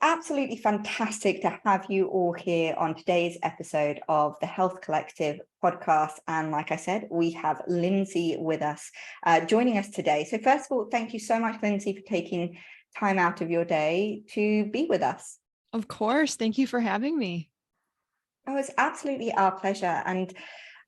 absolutely fantastic to have you all here on today's episode of the Health Collective podcast. And like I said, we have Lynsey with us, joining us today. So first of all, thank you so much, Lynsey, for taking time out of your day to be with us. Of course. Thank you for having me. Oh, it's absolutely our pleasure. And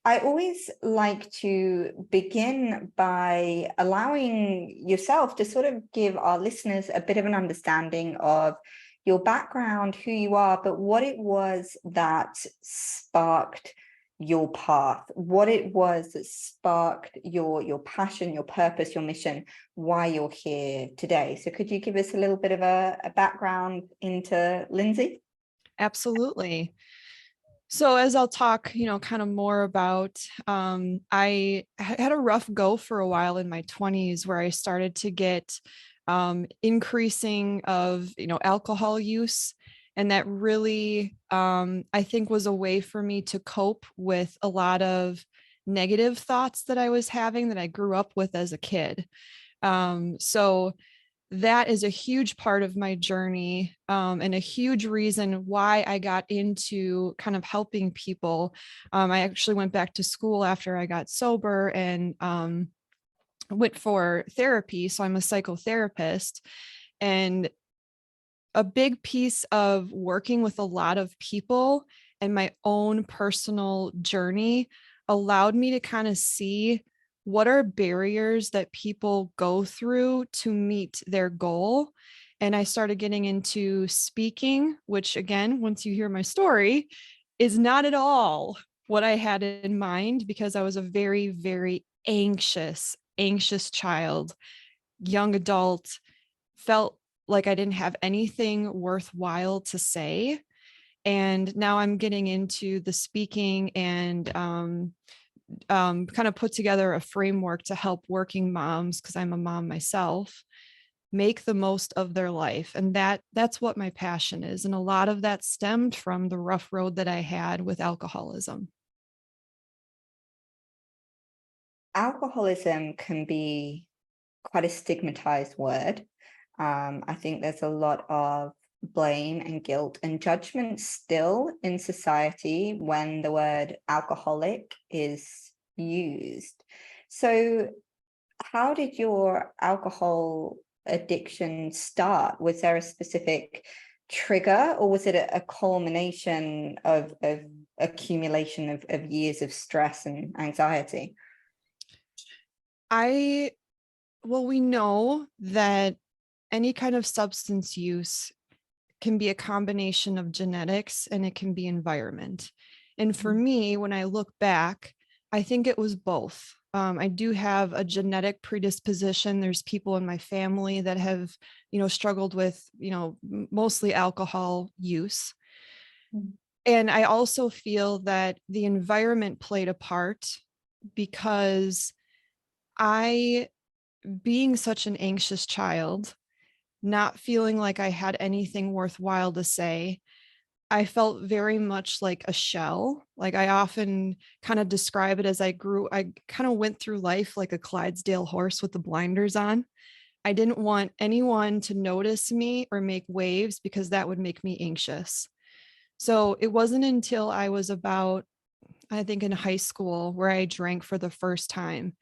I always like to begin by allowing yourself to sort of give our listeners a bit of an understanding of your background, who you are, but what it was that sparked your path, what it was that sparked your passion, your purpose, your mission, why you're here today. So could you give us a little bit of a background into Lynsey? Absolutely. So as I'll talk, kind of more about, I had a rough go for a while in my 20s where I started to get increasing of, alcohol use. And that really, I think, was a way for me to cope with a lot of negative thoughts that I was having that I grew up with as a kid. So that is a huge part of my journey, and a huge reason why I got into kind of helping people. I actually went back to school after I got sober and went for therapy. So I'm a psychotherapist. And a big piece of working with a lot of people and my own personal journey allowed me to kind of see what are barriers that people go through to meet their goal. And I started getting into speaking, which again, once you hear my story, is not at all what I had in mind, because I was a very, very anxious child, young adult, felt like I didn't have anything worthwhile to say. And now I'm getting into the speaking and kind of put together a framework to help working moms, because I'm a mom myself, make the most of their life. And that's what my passion is. And a lot of that stemmed from the rough road that I had with alcoholism. Alcoholism can be quite a stigmatized word. I think there's a lot of blame and guilt and judgment still in society when the word alcoholic is used. So how did your alcohol addiction start? Was there a specific trigger, or was it a culmination of accumulation of years of stress and anxiety? We know that any kind of substance use can be a combination of genetics and it can be environment. And for me, when I look back, I think it was both. I do have a genetic predisposition. There's people in my family that have, struggled with, mostly alcohol use. Mm-hmm. And I also feel that the environment played a part, because being such an anxious child, not feeling like I had anything worthwhile to say, I felt very much like a shell. Like I often kind of describe it as I kind of went through life like a Clydesdale horse with the blinders on. I didn't want anyone to notice me or make waves, because that would make me anxious. So it wasn't until I was about, I think, in high school where I drank for the first time.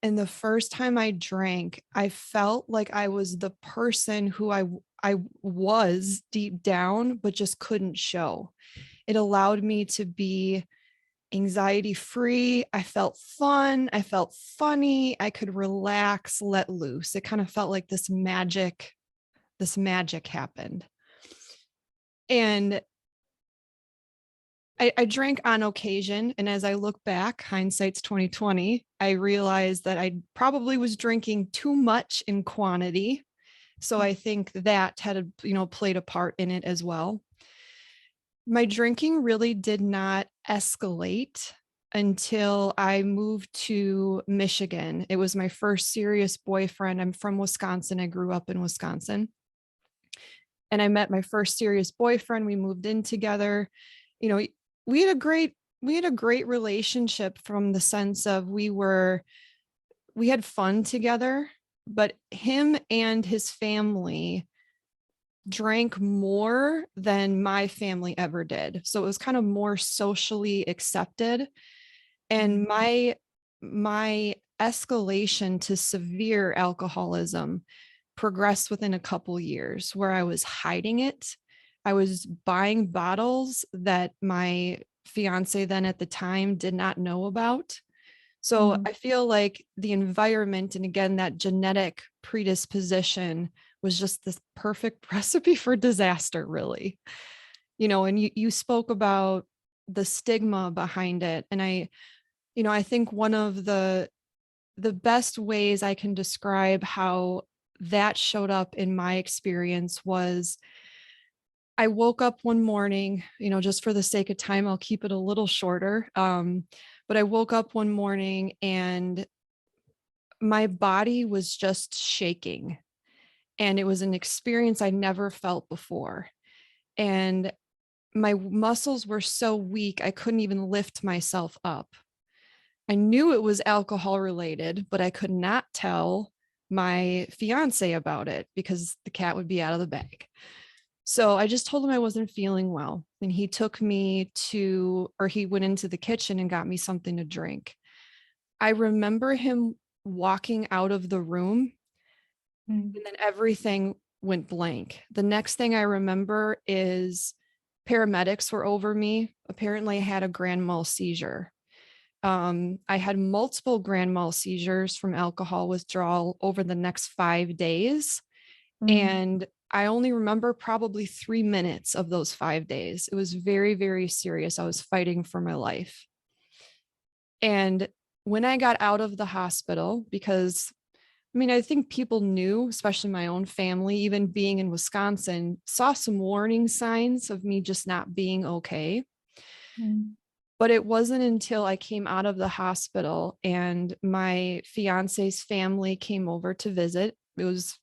And the first time I drank, I felt like I was the person who I was deep down, but just couldn't show. It allowed me to be anxiety free. I felt fun. I felt funny. I could relax, let loose. It kind of felt like this magic happened. And I drank on occasion. And as I look back, hindsight's 2020, I realized that I probably was drinking too much in quantity. So I think that had, played a part in it as well. My drinking really did not escalate until I moved to Michigan. It was my first serious boyfriend. I'm from Wisconsin. I grew up in Wisconsin. And I met my first serious boyfriend. We moved in together. We had a great relationship, from the sense of we had fun together, but him and his family drank more than my family ever did. So it was kind of more socially accepted. And my escalation to severe alcoholism progressed within a couple years, where I was hiding it. I was buying bottles that my fiance then at the time did not know about. So I feel like the environment, and again, that genetic predisposition, was just this perfect recipe for disaster, really. And you spoke about the stigma behind it. And I think one of the best ways I can describe how that showed up in my experience was, I woke up one morning, just for the sake of time, I'll keep it a little shorter. But I woke up one morning and my body was just shaking. And it was an experience I never felt before. And my muscles were so weak, I couldn't even lift myself up. I knew it was alcohol related, but I could not tell my fiance about it because the cat would be out of the bag. So I just told him I wasn't feeling well. And he took me he went into the kitchen and got me something to drink. I remember him walking out of the room and then everything went blank. The next thing I remember is paramedics were over me. Apparently I had a grand mal seizure. I had multiple grand mal seizures from alcohol withdrawal over the next 5 days. And I only remember probably 3 minutes of those 5 days. It was very, very serious. I was fighting for my life. And when I got out of the hospital, because I think people knew, especially my own family, even being in Wisconsin, saw some warning signs of me just not being okay. But it wasn't until I came out of the hospital and my fiance's family came over to visit. It was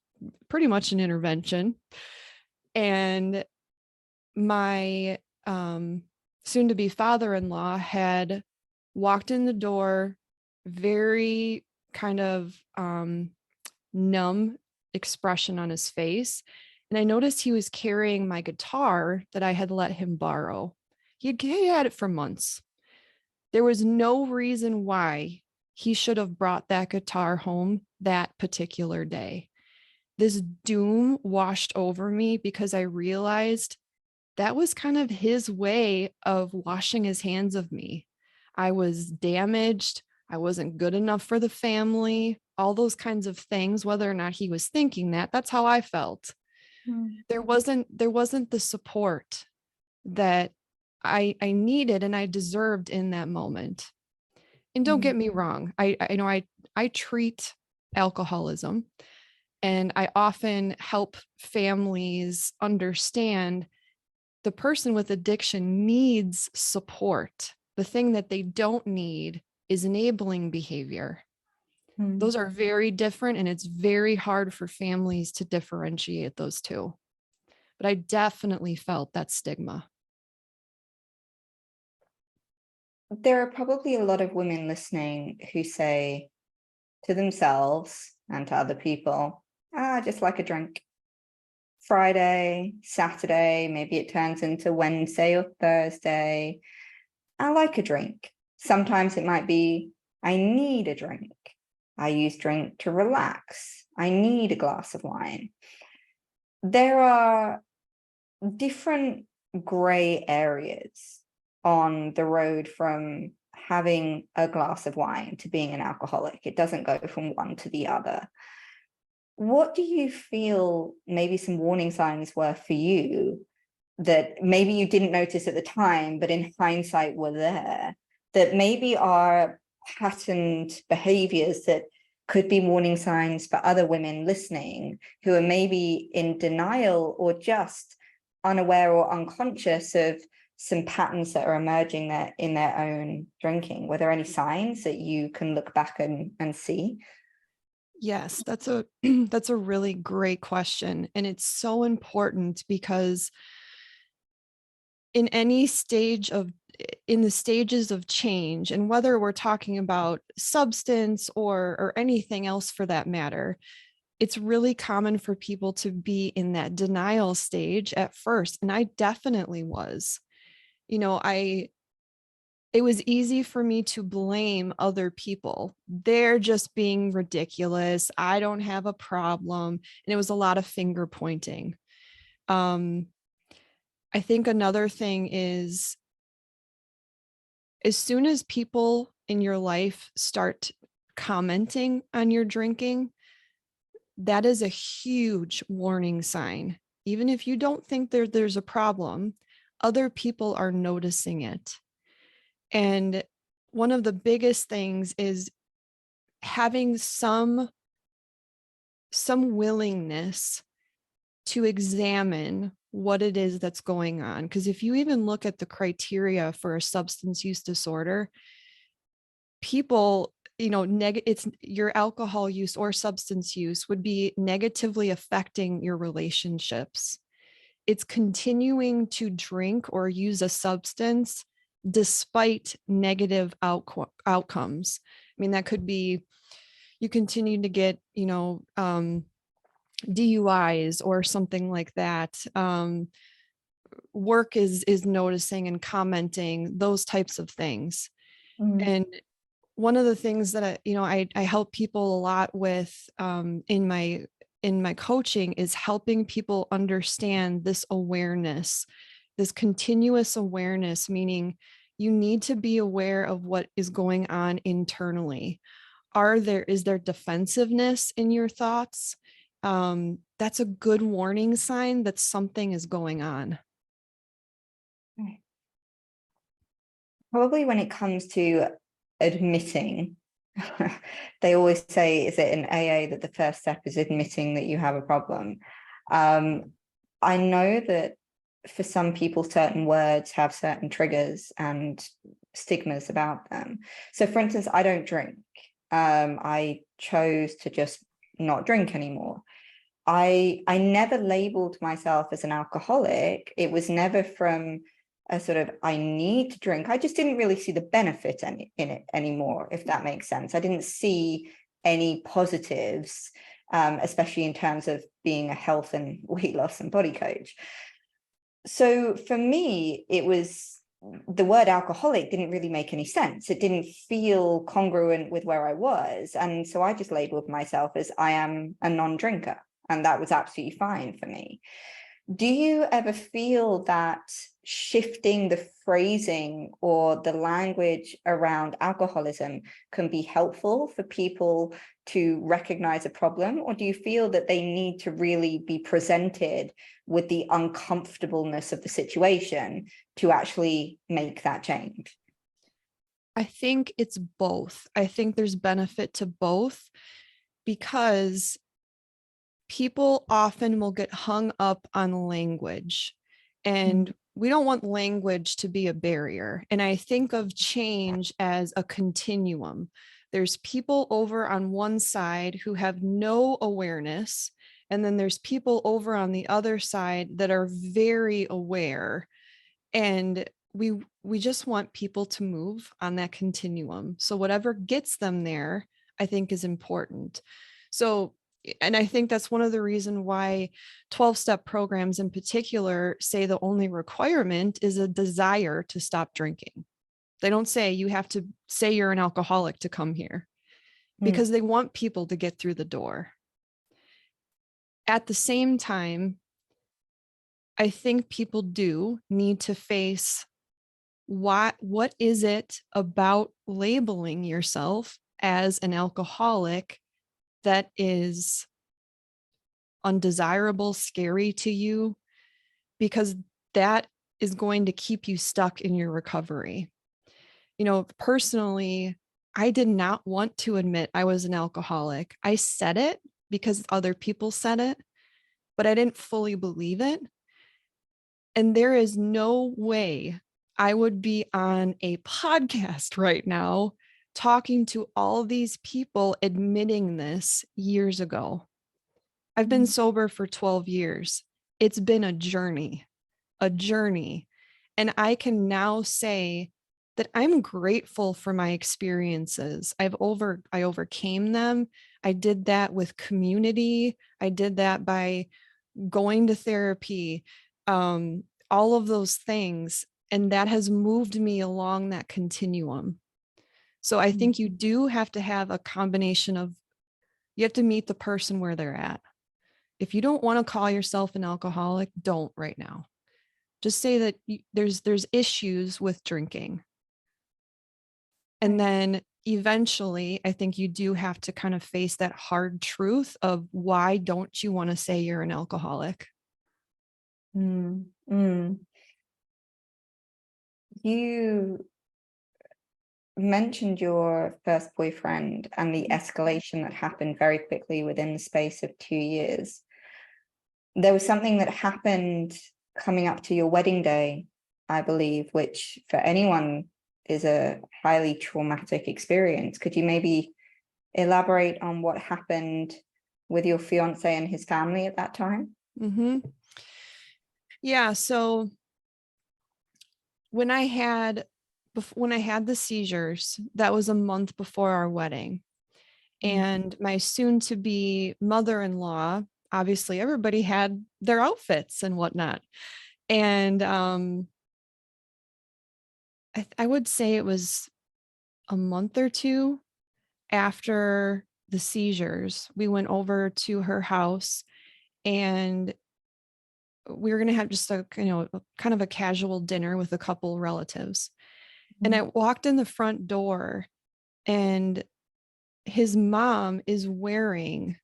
pretty much an intervention. And my soon to be father-in-law had walked in the door, very kind of numb expression on his face. And I noticed he was carrying my guitar that I had let him borrow. He had it for months. There was no reason why he should have brought that guitar home that particular day. This doom washed over me because I realized that was kind of his way of washing his hands of me. I was damaged. I wasn't good enough for the family, all those kinds of things, whether or not he was thinking that. That's how I felt. There wasn't the support that I needed and I deserved in that moment. And don't get me wrong, I treat alcoholism, and I often help families understand the person with addiction needs support. The thing that they don't need is enabling behavior. Those are very different, and it's very hard for families to differentiate those two. But I definitely felt that stigma. There are probably a lot of women listening who say to themselves and to other people, just like a drink. Friday, Saturday, maybe it turns into Wednesday or Thursday. I like a drink. Sometimes it might be, I need a drink. I use drink to relax. I need a glass of wine. There are different gray areas on the road from having a glass of wine to being an alcoholic. It doesn't go from one to the other. What do you feel maybe some warning signs were for you that maybe you didn't notice at the time, but in hindsight were there, that maybe are patterned behaviors that could be warning signs for other women listening who are maybe in denial or just unaware or unconscious of some patterns that are emerging there in their own drinking? Were there any signs that you can look back and see? Yes, that's a really great question. And it's so important because in the stages of change, and whether we're talking about substance or anything else for that matter, it's really common for people to be in that denial stage at first. And I definitely was. You know, it was easy for me to blame other people. They're just being ridiculous. I don't have a problem. And it was a lot of finger pointing. I think another thing is, as soon as people in your life start commenting on your drinking, that is a huge warning sign. Even if you don't think there's a problem, other people are noticing it. And one of the biggest things is having some willingness to examine what it is that's going on. Because if you even look at the criteria for a substance use disorder, people, you know, it's your alcohol use or substance use would be negatively affecting your relationships. It's continuing to drink or use a substance despite negative outcomes. I mean, that could be you continue to get, you know, DUIs or something like that. Work is noticing and commenting those types of things. And one of the things that I help people a lot with in my coaching is helping people understand this awareness, this continuous awareness, meaning you need to be aware of what is going on internally. Is there defensiveness in your thoughts? That's a good warning sign that something is going on. Probably when it comes to admitting, they always say, is it in AA that the first step is admitting that you have a problem? I know that for some people, certain words have certain triggers and stigmas about them. So for instance, I don't drink. I chose to just not drink anymore. I never labeled myself as an alcoholic. It was never from a sort of, I need to drink. I just didn't really see the benefit in it anymore, if that makes sense. I didn't see any positives, especially in terms of being a health and weight loss and body coach. So for me, it was, the word alcoholic didn't really make any sense. It didn't feel congruent with where I was. And so I just labeled myself as I am a non-drinker. And that was absolutely fine for me. Do you ever feel that shifting the phrasing or the language around alcoholism can be helpful for people to recognize a problem? Or do you feel that they need to really be presented with the uncomfortableness of the situation to actually make that change? I think it's both. I think there's benefit to both, because people often will get hung up on language, and we don't want language to be a barrier. And I think of change as a continuum. There's people over on one side who have no awareness, and then there's people over on the other side that are very aware. And we just want people to move on that continuum. So whatever gets them there, I think is important. So, and I think that's one of the reasons why 12-step programs in particular say the only requirement is a desire to stop drinking. They don't say you have to say you're an alcoholic to come here, because they want people to get through the door. At the same time, I think people do need to face what is it about labeling yourself as an alcoholic that is undesirable, scary to you, because that is going to keep you stuck in your recovery. You know, personally, I did not want to admit I was an alcoholic. I said it because other people said it, but I didn't fully believe it. And there is no way I would be on a podcast right now talking to all these people admitting this years ago. I've been sober for 12 years. It's been a journey. And I can now say that I'm grateful for my experiences. I overcame them. I did that with community. I did that by going to therapy, all of those things. And that has moved me along that continuum. So I think you do have to have a combination of, you have to meet the person where they're at. If you don't want to call yourself an alcoholic, don't right now. Just say that there's issues with drinking. And then eventually, I think you do have to kind of face that hard truth of, why don't you want to say you're an alcoholic? Mm, mm. You mentioned your first boyfriend and the escalation that happened very quickly within the space of 2 years. There was something that happened coming up to your wedding day, I believe, which for anyone is a highly traumatic experience. Could you maybe elaborate on what happened with your fiance and his family at that time? Mm-hmm. Yeah. So when I had the seizures, that was a month before our wedding. And my soon-to-be mother-in-law, obviously everybody had their outfits and whatnot. And I would say it was a month or two after the seizures, we went over to her house, and we were going to have just a, kind of a casual dinner with a couple relatives. And I walked in the front door, and his mom is wearing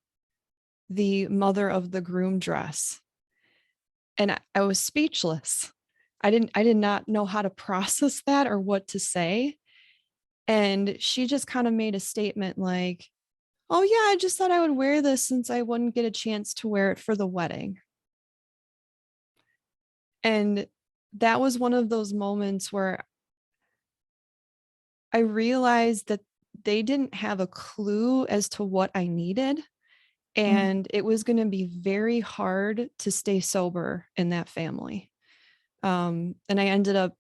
the mother of the groom dress. And I was speechless. I did not know how to process that or what to say. And she just kind of made a statement like, "Oh yeah, I just thought I would wear this since I wouldn't get a chance to wear it for the wedding." And that was one of those moments where I realized that they didn't have a clue as to what I needed. And it was going to be very hard to stay sober in that family. And I ended up,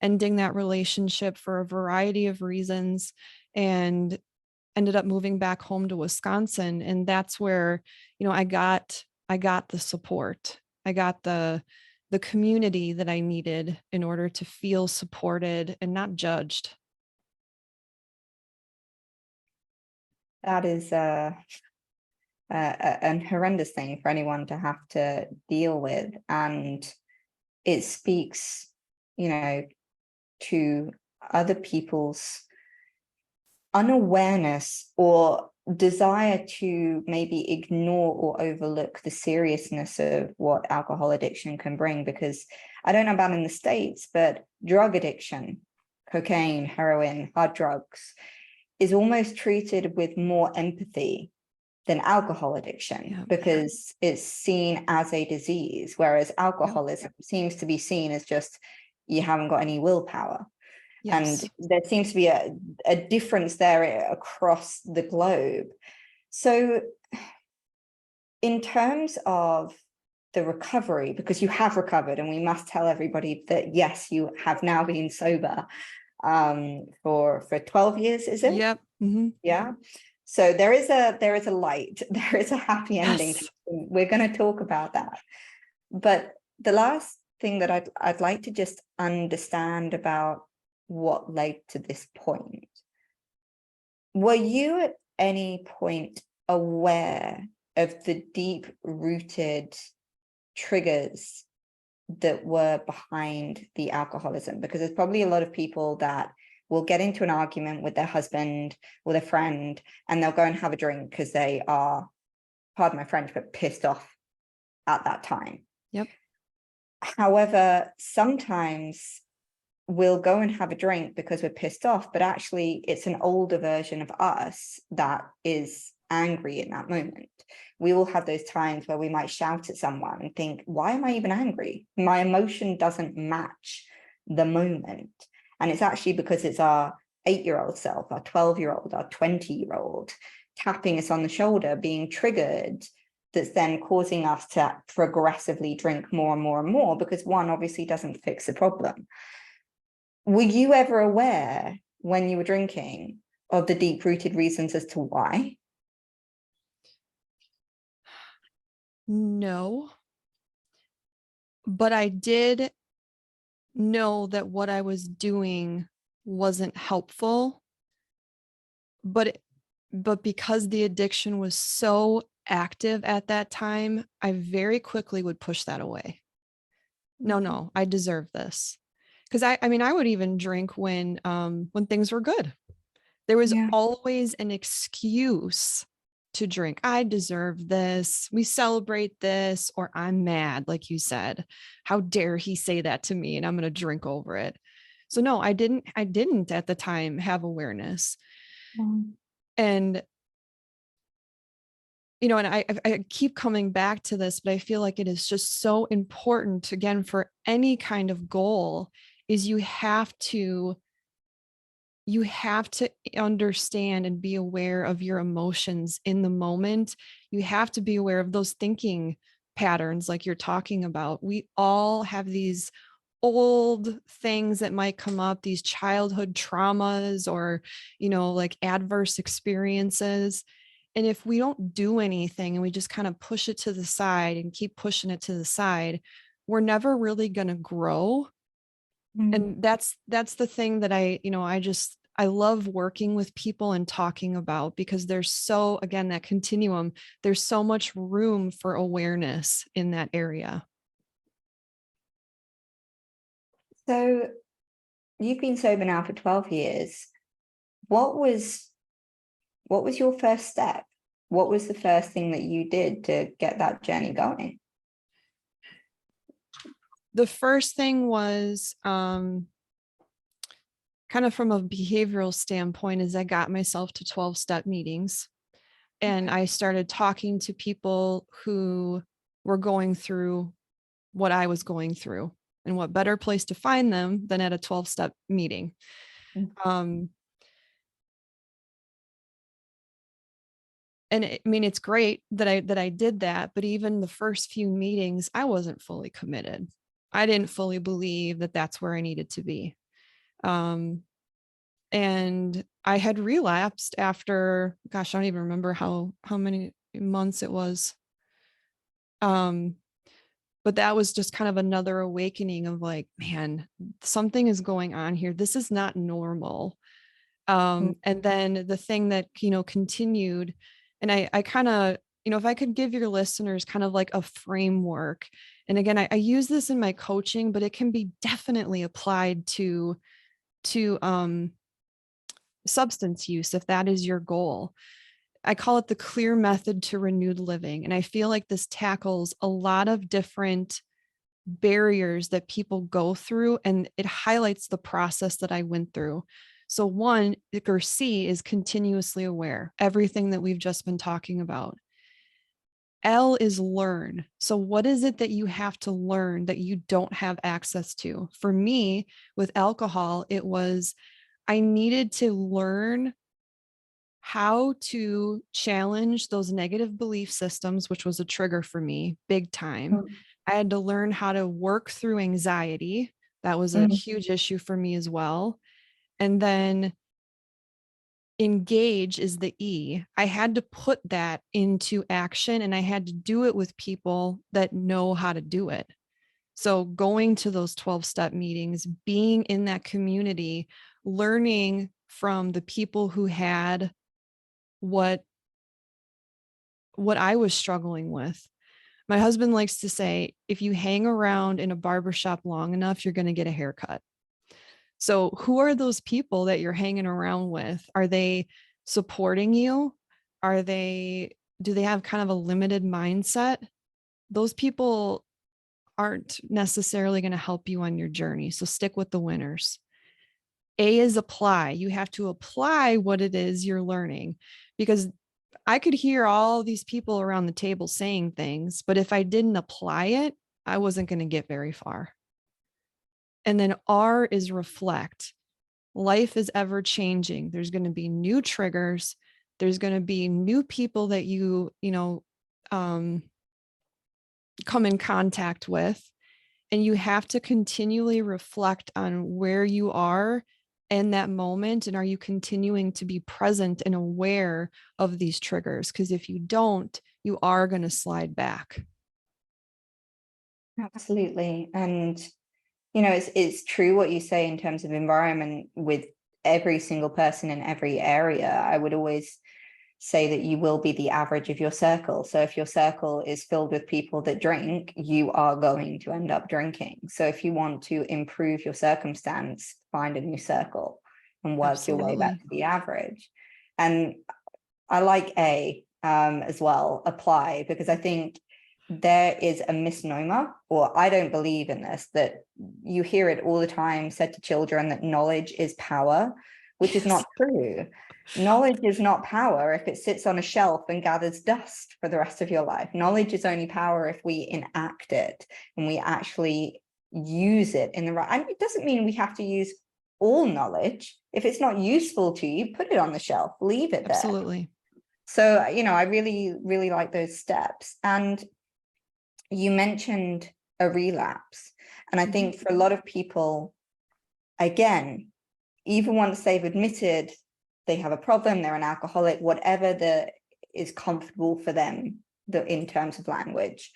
ending that relationship for a variety of reasons, and ended up moving back home to Wisconsin. And that's where, I got the support. I got the community that I needed in order to feel supported and not judged. That is an horrendous thing for anyone to have to deal with. And it speaks, to other people's unawareness or desire to maybe ignore or overlook the seriousness of what alcohol addiction can bring. Because I don't know about in the States, but drug addiction, cocaine, heroin, hard drugs, is almost treated with more empathy than alcohol addiction, because it's seen as a disease, whereas alcoholism seems to be seen as just, you haven't got any willpower. And there seems to be a difference there across the globe. So in terms of the recovery, because you have recovered, and we must tell everybody that, yes, you have now been sober for 12 years, is it? Yep. Mm-hmm. Yeah. So there is a light, there is a happy ending. Yes. We're going to talk about that. But the last thing that I'd like to just understand about what led to this point. Were you at any point aware of the deep-rooted triggers that were behind the alcoholism? Because there's probably a lot of people that will get into an argument with their husband or their friend, and they'll go and have a drink because they are, pardon my French, but pissed off at that time. Yep. However, sometimes we'll go and have a drink because we're pissed off, but actually it's an older version of us that is angry in that moment. We will have those times where we might shout at someone and think, why am I even angry? My emotion doesn't match the moment. And it's actually because it's our 8-year-old self, our 12-year-old, our 20-year-old tapping us on the shoulder, being triggered, that's then causing us to progressively drink more and more and more, because one obviously doesn't fix the problem. were you ever aware when you were drinking of the deep-rooted reasons as to why? No, but I did know that what I was doing wasn't helpful, but because the addiction was so active at that time, I very quickly would push that away. No, I deserve this. Because I mean, I would even drink when things were good. There was Yeah. always an excuse to drink. I deserve this. We celebrate this, or I'm mad, like you said. How dare he say that to me? And I'm going to drink over it. So no, I didn't at the time have awareness. And and I keep coming back to this, but I feel like it is just so important, again, for any kind of goal, is you have to understand and be aware of your emotions in the moment. You have to be aware of those thinking patterns like you're talking about. We all have these old things that might come up, these childhood traumas or, like adverse experiences. And if we don't do anything and we just kind of push it to the side and keep pushing it to the side, we're never really going to grow. And that's the thing that I love working with people and talking about, because there's so, again, that continuum, there's so much room for awareness in that area. So you've been sober now for 12 years. What was your first step? What was the first thing that you did to get that journey going? The first thing was kind of from a behavioral standpoint, is I got myself to 12-step meetings, and I started talking to people who were going through what I was going through, and what better place to find them than at a 12-step meeting. And I mean, it's great that I did that, but even the first few meetings, I wasn't fully committed. I didn't fully believe that that's where I needed to be. And I had relapsed after, gosh, I don't even remember how many months it was. But that was just kind of another awakening of like, man, something is going on here. This is not normal. And then the thing that, continued, and I kind of, if I could give your listeners kind of like a framework, and again, I use this in my coaching, but it can be definitely applied to substance use if that is your goal. I call it the clear method to renewed living. And I feel like this tackles a lot of different barriers that people go through, and it highlights the process that I went through. So one, or C, is continuously aware, everything that we've just been talking about. L is learn. So what is it that you have to learn that you don't have access to? For me, with alcohol, it was I needed to learn how to challenge those negative belief systems, which was a trigger for me big time. I had to learn how to work through anxiety. That was a huge issue for me as well. And then engage is the E. I had to put that into action, and I had to do it with people that know how to do it. So going to those 12-step meetings, being in that community, learning from the people who had what I was struggling with. My husband likes to say, if you hang around in a barbershop long enough, you're going to get a haircut. So who are those people that you're hanging around with? Are they supporting you? Do they have kind of a limited mindset? Those people aren't necessarily going to help you on your journey. So stick with the winners. A is apply. You have to apply what it is you're learning, because I could hear all these people around the table saying things, but if I didn't apply it, I wasn't going to get very far. And then R is reflect. Life is ever changing. There's going to be new triggers. There's going to be new people that you come in contact with. And you have to continually reflect on where you are in that moment. And are you continuing to be present and aware of these triggers? Because if you don't, you are going to slide back. Absolutely. And, it's true what you say in terms of environment with every single person in every area. I would always say that you will be the average of your circle. So if your circle is filled with people that drink, you are going to end up drinking. So if you want to improve your circumstance, find a new circle and work your way back to the average. And I like as well, apply, because I think there is a misnomer, or I don't believe in this, that you hear it all the time said to children that knowledge is power, which is not true. Knowledge is not power if it sits on a shelf and gathers dust for the rest of your life. Knowledge is only power if we enact it and we actually use it in the right. And it doesn't mean we have to use all knowledge. If it's not useful to you, put it on the shelf, leave it there. Absolutely. So, I really, really like those steps. And you mentioned a relapse. And I think for a lot of people, again, even once they've admitted they have a problem, they're an alcoholic, whatever is comfortable for them in terms of language,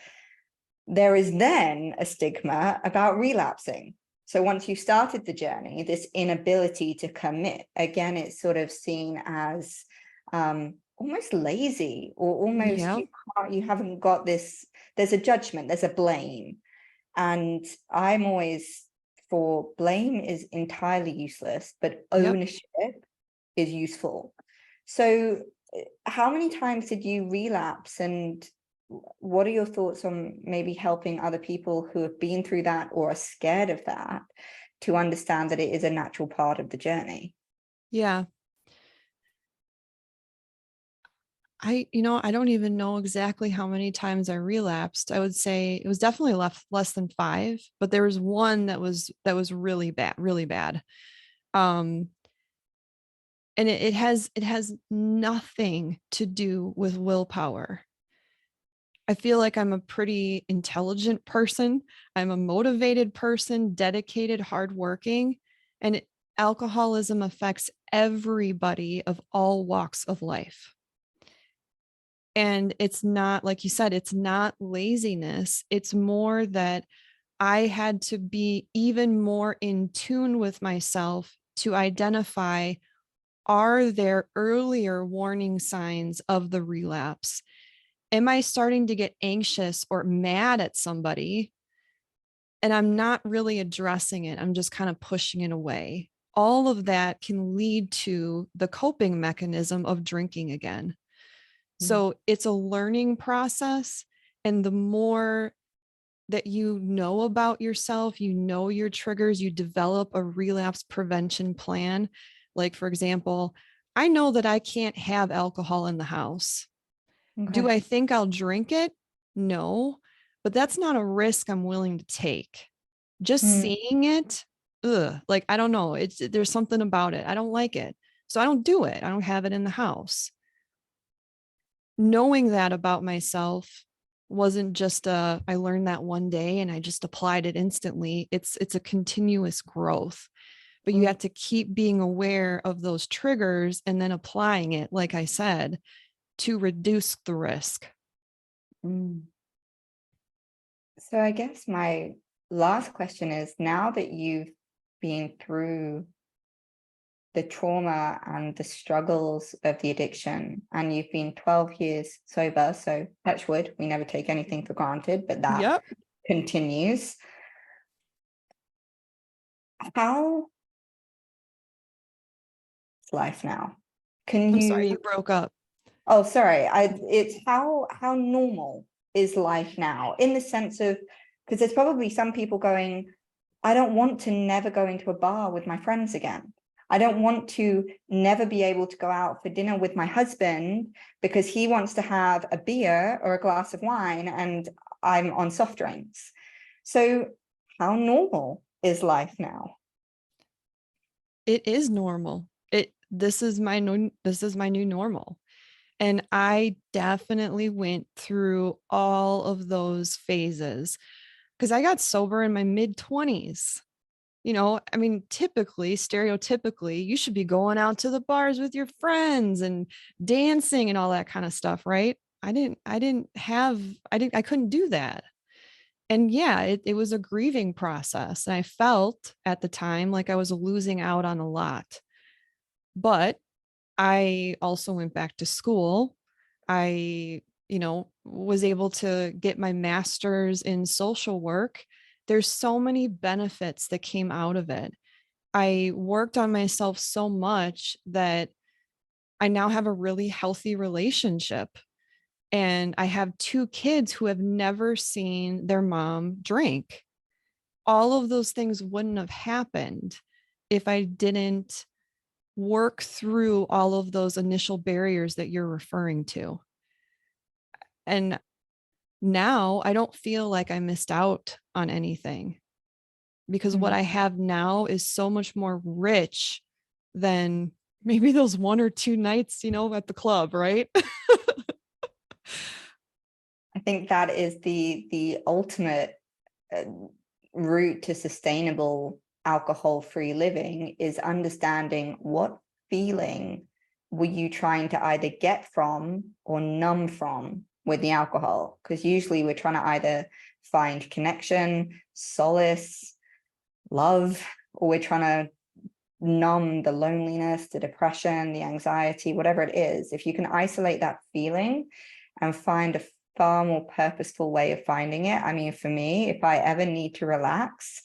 there is then a stigma about relapsing. So once you've started the journey, this inability to commit, again, it's sort of seen as almost lazy, or almost you haven't got this. There's a judgment, there's a blame. And I'm always for blame is entirely useless, but ownership is useful. So how many times did you relapse, and what are your thoughts on maybe helping other people who have been through that or are scared of that to understand that it is a natural part of the journey? Yeah. I don't even know exactly how many times I relapsed. I would say it was definitely less than 5, but there was one that was really bad, really bad. And it has nothing to do with willpower. I feel like I'm a pretty intelligent person. I'm a motivated person, dedicated, hardworking, and alcoholism affects everybody of all walks of life. And it's not, like you said, it's not laziness. It's more that I had to be even more in tune with myself to identify, are there earlier warning signs of the relapse? Am I starting to get anxious or mad at somebody and I'm not really addressing it? I'm just kind of pushing it away. All of that can lead to the coping mechanism of drinking again. So it's a learning process. And the more that you know about yourself, you know your triggers, you develop a relapse prevention plan. Like, for example, I know that I can't have alcohol in the house. Okay. Do I think I'll drink it? No, but that's not a risk I'm willing to take. Just seeing it, like, I don't know. There's something about it. I don't like it. So I don't do it. I don't have it in the house. Knowing that about myself wasn't just I learned that one day and I just applied it instantly. It's a continuous growth, but you have to keep being aware of those triggers and then applying it, like I said, to reduce the risk. So I guess my last question is, now that you've been through the trauma and the struggles of the addiction, and you've been 12 years sober, so touch wood, we never take anything for granted, but that continues. How is life now? I'm sorry, you broke up. Oh, sorry. It's how normal is life now, in the sense of, because there's probably some people going, I don't want to never go into a bar with my friends again. I don't want to never be able to go out for dinner with my husband because he wants to have a beer or a glass of wine and I'm on soft drinks. So how normal is life now? It is normal. This is my new normal. And I definitely went through all of those phases. because I got sober in my mid-20s. You know, I mean, typically, stereotypically, you should be going out to the bars with your friends and dancing and all that kind of stuff, right? I couldn't do that. And yeah, it was a grieving process. And I felt at the time like I was losing out on a lot. But I also went back to school. I, was able to get my master's in social work. There's so many benefits that came out of it. I worked on myself so much that I now have a really healthy relationship. And I have 2 kids who have never seen their mom drink. All of those things wouldn't have happened if I didn't work through all of those initial barriers that you're referring to. And now I don't feel like I missed out on anything, because what I have now is so much more rich than maybe those 1 or 2 nights, at the club, right? I think that is the ultimate route to sustainable alcohol-free living, is understanding what feeling were you trying to either get from or numb from with the alcohol. Because usually we're trying to either find connection, solace, love, or we're trying to numb the loneliness, the depression, the anxiety, whatever it is. If you can isolate that feeling and find a far more purposeful way of finding it. I mean, for me, if I ever need to relax,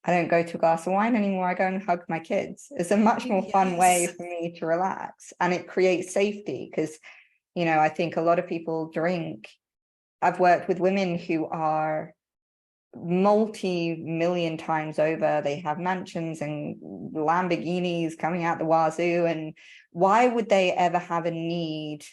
I don't go to a glass of wine anymore. I go and hug my kids. It's a much more fun way for me to relax, and it creates safety, because, I think a lot of people drink. I've worked with women who are multi-million times over. They have mansions and Lamborghinis coming out the wazoo. And why would they ever have a need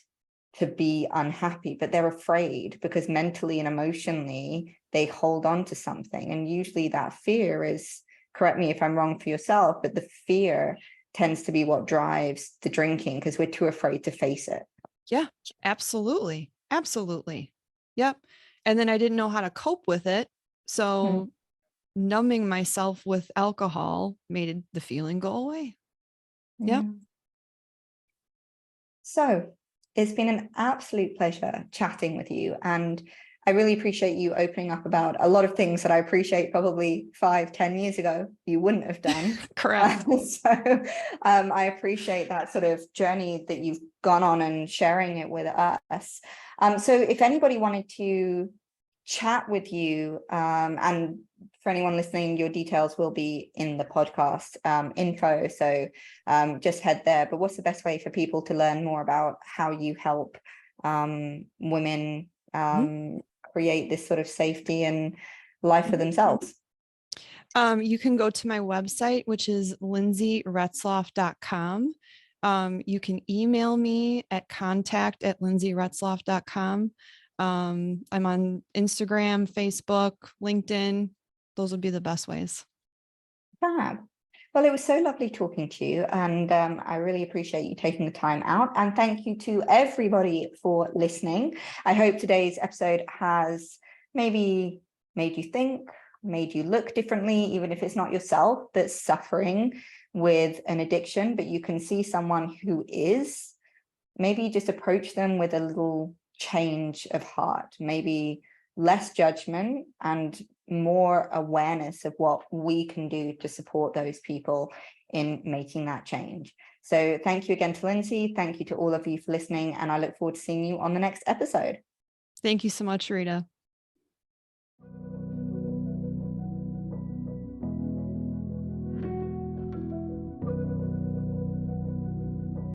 to be unhappy? But they're afraid, because mentally and emotionally they hold on to something. And usually that fear is, correct me if I'm wrong for yourself, but the fear tends to be what drives the drinking, because we're too afraid to face it. Yeah, absolutely. Absolutely. Yep. And then I didn't know how to cope with it. So numbing myself with alcohol made the feeling go away. Yep. So it's been an absolute pleasure chatting with you. And I really appreciate you opening up about a lot of things that I appreciate probably 5-10 years ago you wouldn't have done. Correct. I appreciate that sort of journey that you've gone on and sharing it with us. So if anybody wanted to chat with you, and for anyone listening, your details will be in the podcast info. So just head there. But what's the best way for people to learn more about how you help women create this sort of safety and life for themselves? You can go to my website, which is lynseyretzlaff.com. You can email me at contact@lynseyretzlaff.com. I'm on Instagram, Facebook, LinkedIn. Those would be the best ways. Fab. Well, it was so lovely talking to you, and I really appreciate you taking the time out. And thank you to everybody for listening. I hope today's episode has maybe made you think, made you look differently, even if it's not yourself that's suffering with an addiction, but you can see someone who is. Maybe just approach them with a little change of heart, maybe less judgment and more awareness of what we can do to support those people in making that change. So thank you again to Lynsey. Thank you to all of you for listening, and I look forward to seeing you on the next episode. Thank you so much, Rita.